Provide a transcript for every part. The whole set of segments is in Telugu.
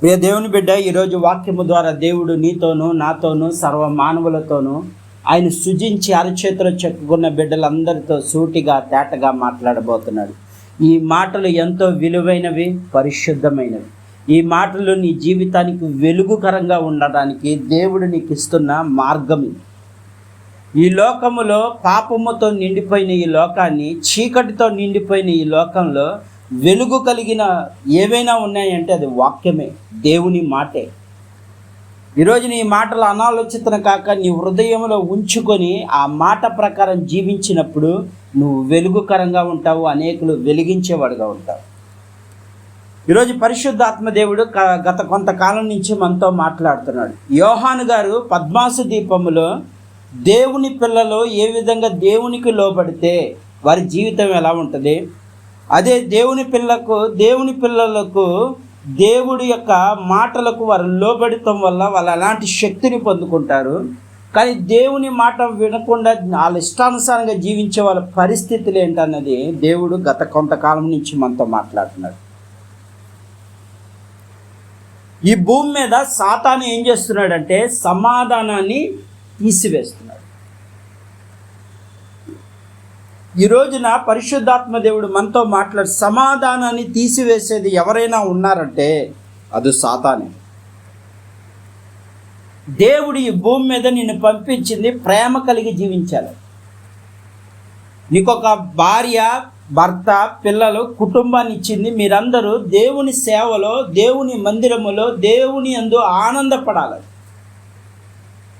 ప్రియ దేవుని బిడ్డ, ఈరోజు వాక్యము ద్వారా దేవుడు నీతోనూ నాతోనూ సర్వ మానవులతోనూ ఆయన సృజించి అరచేతిలో చెక్కుకున్న బిడ్డలందరితో సూటిగా తేటగా మాట్లాడబోతున్నాడు. ఈ మాటలు ఎంతో విలువైనవి, పరిశుద్ధమైనవి. ఈ మాటలు నీ జీవితానికి వెలుగుకరంగా ఉండడానికి దేవుడు నీకు ఇస్తున్న మార్గం. ఈ లోకములో పాపముతో నిండిపోయిన ఈ లోకాన్ని, చీకటితో నిండిపోయిన ఈ లోకంలో వెలుగు కలిగిన ఏవైనా ఉన్నాయంటే అది వాక్యమే, దేవుని మాటే. ఈరోజు నీ మాటలు అనాలోచితన కాక నీ హృదయంలో ఉంచుకొని ఆ మాట ప్రకారం జీవించినప్పుడు నువ్వు వెలుగుకరంగా ఉంటావు, అనేకులు వెలిగించేవాడుగా ఉంటావు. ఈరోజు పరిశుద్ధాత్మ దేవుడు గత కొంతకాలం నుంచి మనతో మాట్లాడుతున్నాడు. యోహాను గారు పద్మాసు దీపములో దేవుని పిల్లలు ఏ విధంగా దేవునికి లోబడితే వారి జీవితం ఎలా ఉంటుంది, అదే దేవుని పిల్లలకు దేవుడి యొక్క మాటలకు వారు లోబడటం వల్ల వాళ్ళు ఎలాంటి శక్తిని పొందుకుంటారు. కానీ దేవుని మాట వినకుండా వాళ్ళ ఇష్టానుసారంగా జీవించే వాళ్ళ పరిస్థితులు ఏంటన్నది దేవుడు గత కొంతకాలం నుంచి మనతో మాట్లాడుతున్నాడు. ఈ భూమి మీద సాతాను ఏం చేస్తున్నాడంటే సమాధానాన్ని తీసివేస్తున్నాడు. ఈ రోజున పరిశుద్ధాత్మ దేవుడు మనతో మాట్లాడి సమాధానాన్ని తీసివేసేది ఎవరైనా ఉన్నారంటే అది సాతానే. దేవుడు ఈ భూమి మీద నిన్ను పంపించింది ప్రేమ కలిగి జీవించాలి. నీకొక భార్య, భర్త, పిల్లలు, కుటుంబాన్ని ఇచ్చింది. మీరందరూ దేవుని సేవలో, దేవుని మందిరములో, దేవుని యందు ఆనందపడాలి.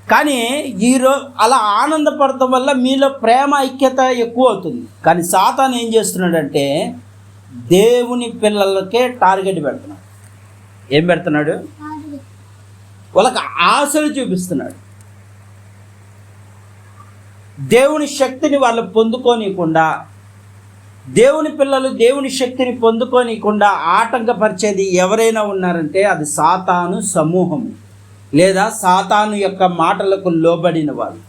కానీ ఈరోజు అలా ఆనందపడటం వల్ల మీలో ప్రేమ ఐక్యత ఎక్కువ అవుతుంది. కానీ సాతాను ఏం చేస్తున్నాడంటే దేవుని పిల్లలకే టార్గెట్ పెడుతున్నాడు. ఏం పెడుతున్నాడు? వాళ్ళకి ఆశలు చూపిస్తున్నాడు. దేవుని శక్తిని వాళ్ళు పొందుకోనికుండా, దేవుని పిల్లలు దేవుని శక్తిని పొందుకోనికుండా ఆటంకపరిచేది ఎవరైనా ఉన్నారంటే అది సాతాను సమూహము, లేదా సాతాను యొక్క మాటలకు లోబడిన వాళ్ళు.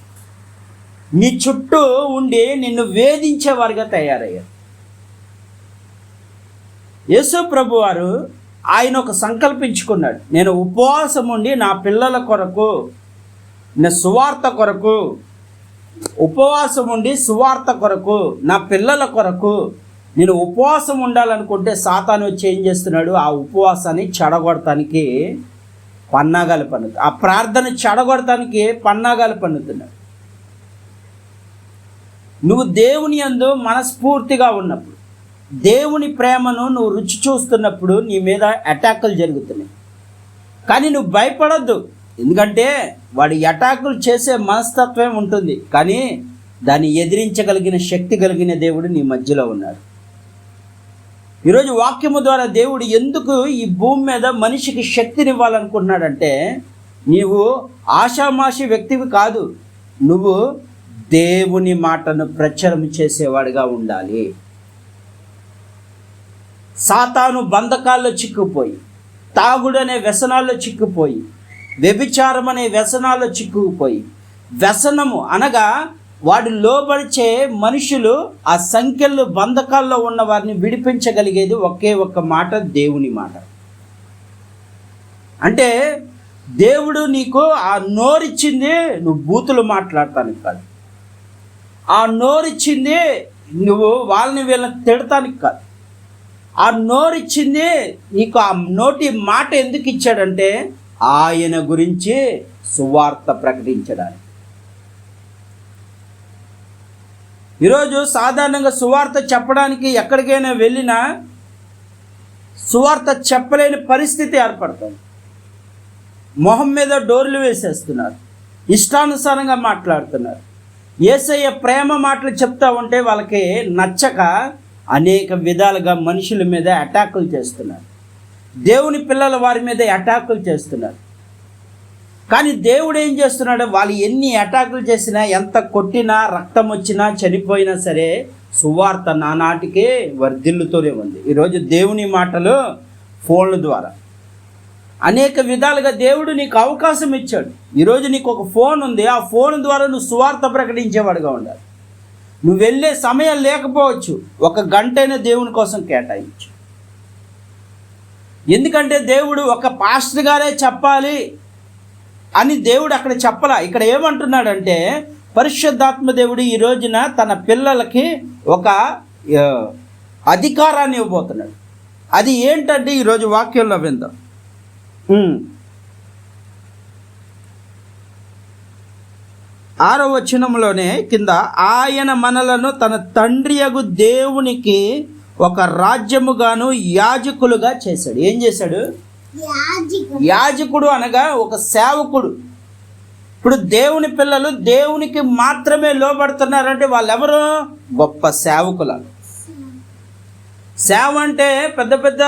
నీ చుట్టూ ఉండి నిన్ను వేధించేవారుగా తయారయ్యారు. యేసు ప్రభు వారు ఆయన ఒక సంకల్పించుకున్నాడు, నేను ఉపవాసం ఉండి నా పిల్లల కొరకు, నా సువార్త కొరకు ఉపవాసం ఉండి సువార్త కొరకు, నా పిల్లల కొరకు నేను ఉపవాసం ఉండాలనుకుంటే సాతాను వచ్చి ఏం చేస్తున్నాడు? ఆ ఉపవాసాన్ని చెడగొడటానికి పన్నాగాలు పన్నుతాడు. ఆ ప్రార్థన చెడగొడటానికి పన్నాగాలు పన్నుతున్నాడు. నువ్వు దేవుని యందు మనస్ఫూర్తిగా ఉన్నప్పుడు, దేవుని ప్రేమను నువ్వు రుచి చూస్తున్నప్పుడు నీ మీద అటాకులు జరుగుతున్నాయి. కానీ నువ్వు భయపడద్దు, ఎందుకంటే వాడి అటాకులు చేసే మనస్తత్వం ఉంటుంది, కానీ దాన్ని ఎదిరించగలిగిన శక్తి కలిగిన దేవుడు నీ మధ్యలో ఉన్నాడు. ఈరోజు వాక్యము ద్వారా దేవుడు ఎందుకు ఈ భూమి మీద మనిషికి శక్తినివ్వాలనుకుంటున్నాడంటే నీవు ఆషామాషి వ్యక్తివి కాదు, నువ్వు దేవుని మాటను ప్రచారం చేసేవాడిగా ఉండాలి. సాతాను బంధకాల్లో చిక్కుపోయి, తాగుడనే వ్యసనాల్లో చిక్కుపోయి, వ్యభిచారం అనే వ్యసనాల్లో చిక్కుకుపోయి, వ్యసనము అనగా వాడు లోబడిచే మనుషులు ఆ సంఖ్యలు బంధకాల్లో ఉన్న వారిని విడిపించగలిగేది ఒకే ఒక్క మాట, దేవుని మాట. అంటే దేవుడు నీకు ఆ నోరిచ్చింది నువ్వు బూతులు మాట్లాడటానికి కాదు, ఆ నోరిచ్చింది నువ్వు వాళ్ళని వీళ్ళని తిడటానికి కాదు, ఆ నోరిచ్చింది నీకు ఆ నోటి మాట ఎందుకు ఇచ్చాడంటే ఆయన గురించి సువార్త ప్రకటించడానికి. ఈరోజు సాధారణంగా సువార్త చెప్పడానికి ఎక్కడికైనా వెళ్ళినా సువార్త చెప్పలేని పరిస్థితి ఏర్పడుతుంది. మొహం మీద డోర్లు వేసేస్తున్నారు, ఇష్టానుసారంగా మాట్లాడుతున్నారు. యేసయ్య ప్రేమ మాటలు చెప్తా ఉంటే వాళ్ళకి నచ్చక అనేక విధాలుగా మనుషుల మీద అటాకులు చేస్తున్నారు. దేవుని పిల్లల వారి మీద అటాకులు చేస్తున్నారు. కానీ దేవుడు ఏం చేస్తున్నాడు? వాళ్ళు ఎన్ని అటాకులు చేసినా, ఎంత కొట్టినా, రక్తం వచ్చినా, చనిపోయినా సరే సువార్త నానాటికే వర్ధిల్లుతూనే ఉంది. ఈరోజు దేవుని మాటలు ఫోన్ల ద్వారా అనేక విధాలుగా దేవుడు నీకు అవకాశం ఇచ్చాడు. ఈరోజు నీకు ఒక ఫోన్ ఉంది, ఆ ఫోన్ ద్వారా నువ్వు సువార్త ప్రకటించేవాడుగా ఉండాలి. నువ్వు వెళ్ళే సమయం లేకపోవచ్చు, 1 గంటైనా దేవుని కోసం కేటాయించు. ఎందుకంటే దేవుడు ఒక పాస్టర్ గారే చెప్పాలి అని దేవుడు అక్కడ చెప్పలా. ఇక్కడ ఏమంటున్నాడంటే పరిశుద్ధాత్మ దేవుడు ఈ రోజున తన పిల్లలకి ఒక అధికారాన్ని ఇవ్వబోతున్నాడు. అది ఏంటంటే ఈరోజు వాక్యంలో విందాం. 6వ వచనంలోనే కింద, ఆయన మనలను తన తండ్రియగు దేవునికి ఒక రాజ్యముగాను యాజకులుగా చేశాడు. ఏం చేశాడు? యాజకుడు అనగా ఒక సేవకుడు. ఇప్పుడు దేవుని పిల్లలు దేవునికి మాత్రమే లోబడుతున్నారంటే వాళ్ళెవరు? గొప్ప సేవకులు. సేవ అంటే పెద్ద పెద్ద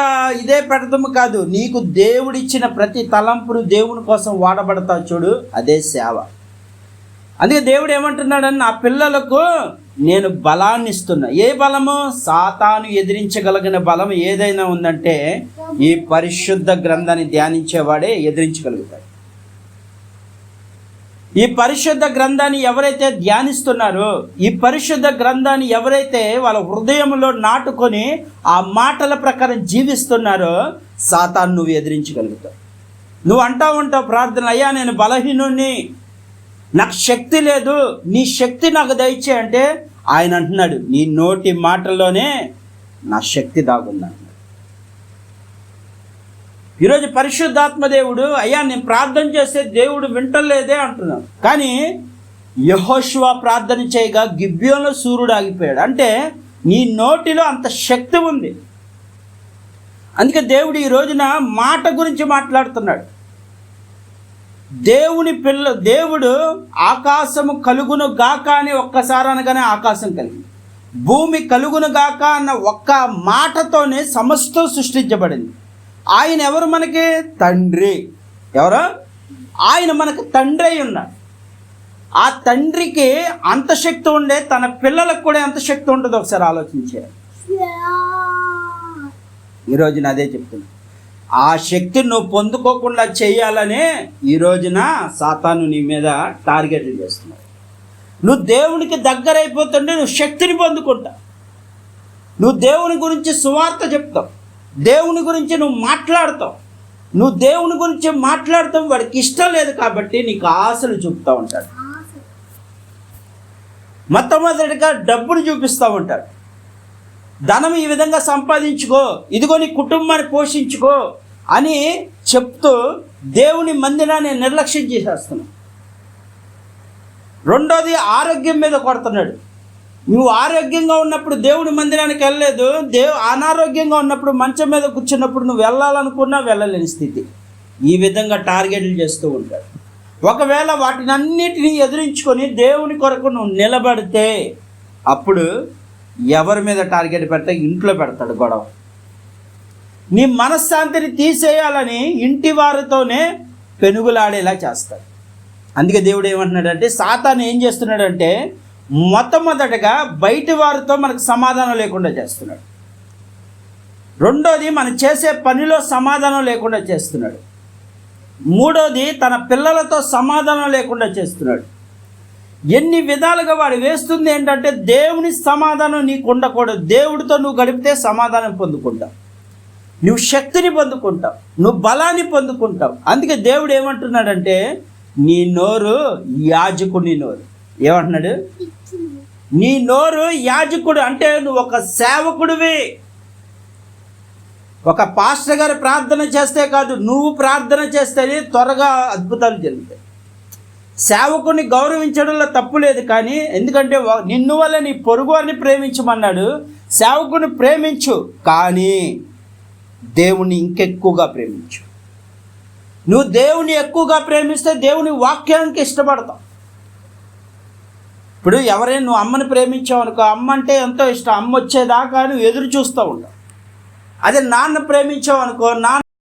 ఇదే పెడతాము కాదు. నీకు దేవుడిచ్చిన ప్రతి తలంపును దేవుని కోసం వాడబడతావు చూడు, అదే సేవ. అందుకే దేవుడు ఏమంటున్నాడని, నా పిల్లలకు నేను బలాన్ని ఇస్తున్నా. ఏ బలము? సాతాను ఎదిరించగలిగిన బలం ఏదైనా ఉందంటే ఈ పరిశుద్ధ గ్రంథాన్ని ధ్యానించేవాడే ఎదిరించగలుగుతాడు. ఈ పరిశుద్ధ గ్రంథాన్ని ఎవరైతే ధ్యానిస్తున్నారో, ఈ పరిశుద్ధ గ్రంథాన్ని ఎవరైతే వాళ్ళ హృదయంలో నాటుకొని ఆ మాటల ప్రకారం జీవిస్తున్నారో సాతాను నువ్వు ఎదిరించగలుగుతావు. నువ్వు అంటూ ఉంటావు ప్రార్థన, అయ్యా నేను బలహీనుణ్ణి, నాకు శక్తి లేదు, నీ శక్తి నాకు దయచే అంటే ఆయన అంటున్నాడు, నీ నోటి మాటల్లోనే నా శక్తి దాగుంది. ఈరోజు పరిశుద్ధాత్మ దేవుడు, అయ్యా నేను ప్రార్థన చేస్తే దేవుడు వింటలేదే అంటున్నాడు. కానీ యెహోషువ ప్రార్థన చేయగా గిబ్యోనులో సూర్యుడు ఆగిపోయాడు. అంటే నీ నోటిలో అంత శక్తి ఉంది. అందుకే దేవుడు ఈ రోజున మాట గురించి మాట్లాడుతున్నాడు. దేవుడు ఆకాశము కలుగును గాక అని ఒక్కసారి అనగానే ఆకాశం కలిగింది. భూమి కలుగును గాక అన్న ఒక్క మాటతోనే సమస్తం సృష్టించబడింది. ఆయన ఎవరు? మనకి తండ్రి. ఎవరు? ఆయన మనకు తండ్రి అయి ఉన్నాడు. ఆ తండ్రికి అంత శక్తి ఉండే తన పిల్లలకు కూడా ఎంత శక్తి ఉంటుందో ఒకసారి ఆలోచించారు. ఈరోజున అదే చెప్తున్నా. ఆ శక్తి నువ్వు పొందుకోకుండా చేయాలనే ఈ రోజున సాతాను నీ మీద టార్గెట్లు చేస్తున్నావు. నువ్వు దేవునికి దగ్గర అయిపోతుంటే నువ్వు శక్తిని పొందుకుంటావు. నువ్వు దేవుని గురించి సువార్త చెప్తావు, దేవుని గురించి నువ్వు మాట్లాడతావు. నువ్వు దేవుని గురించి మాట్లాడతావు, వాడికి ఇష్టం లేదు కాబట్టి నీకు ఆశలు చూపుతూ ఉంటాడు. మొట్టమొదటిగా డబ్బును చూపిస్తూ ఉంటాడు. ధనం ఈ విధంగా సంపాదించుకో, ఇదిగో నీ కుటుంబాన్ని పోషించుకో అని చెప్తూ దేవుని మందిరాన్ని నిర్లక్ష్యం చేసేస్తున్నావు. రెండోది ఆరోగ్యం మీద కొడుతున్నాడు. నువ్వు ఆరోగ్యంగా ఉన్నప్పుడు దేవుడి మందిరానికి వెళ్ళలేదు, అనారోగ్యంగా ఉన్నప్పుడు మంచం మీద కూర్చున్నప్పుడు నువ్వు వెళ్ళాలనుకున్నా వెళ్ళలేని స్థితి. ఈ విధంగా టార్గెట్లు చేస్తూ ఉంటాడు. ఒకవేళ వాటిని అన్నిటినీ ఎదిరించుకొని దేవుని కొరకు నువ్వు నిలబడితే అప్పుడు ఎవరి మీద టార్గెట్ పెడితే ఇంట్లో పెడతాడు గొడవ. నీ మనశ్శాంతిని తీసేయాలని ఇంటి వారితోనే పెనుగులాడేలా చేస్తాడు. అందుకే దేవుడు ఏమంటున్నాడంటే, సాతాను ఏం చేస్తున్నాడంటే మొట్టమొదటగా బయటి వారితో మనకు సమాధానం లేకుండా చేస్తున్నాడు. రెండోది మనం చేసే పనిలో సమాధానం లేకుండా చేస్తున్నాడు. మూడోది తన పిల్లలతో సమాధానం లేకుండా చేస్తున్నాడు. ఎన్ని విధాలుగా వాడు వేస్తుంది ఏంటంటే దేవుని సమాధానం నీకు ఉండకూడదు. దేవుడితో నువ్వు గడిపితే సమాధానం పొందుకుంటావు, నువ్వు శక్తిని పొందుకుంటావు, నువ్వు బలాన్ని పొందుకుంటావు. అందుకే దేవుడు ఏమంటున్నాడంటే, నీ నోరు యాజకుడి నోరు. ఏమంటున్నాడు? నీ నోరు యాజకుడు. అంటే నువ్వు ఒక సేవకుడివి. ఒక పాస్టర్ గారు ప్రార్థన చేస్తే కాదు, నువ్వు ప్రార్థన చేస్తేనే త్వరగా అద్భుతాలు జరుగుతాయి. సేవకుని గౌరవించడంలో తప్పు లేదు, కానీ ఎందుకంటే నిన్ను వల్ల నీ పొరుగువారిని ప్రేమించమన్నాడు. సేవకుని ప్రేమించు, కానీ దేవుని ఇంకెక్కువగా ప్రేమించు. నువ్వు దేవుని ఎక్కువగా ప్రేమిస్తే దేవుని వాక్యానికి ఇష్టపడతావు. ఇప్పుడు ఎవరైనా నువ్వు అమ్మని ప్రేమించావు అనుకో, అమ్మ అంటే ఎంతో ఇష్టం, అమ్మ వచ్చేదాకా నువ్వు ఎదురు చూస్తూ ఉంటావు. అదే నాన్న ప్రేమించావు అనుకో, నాన్న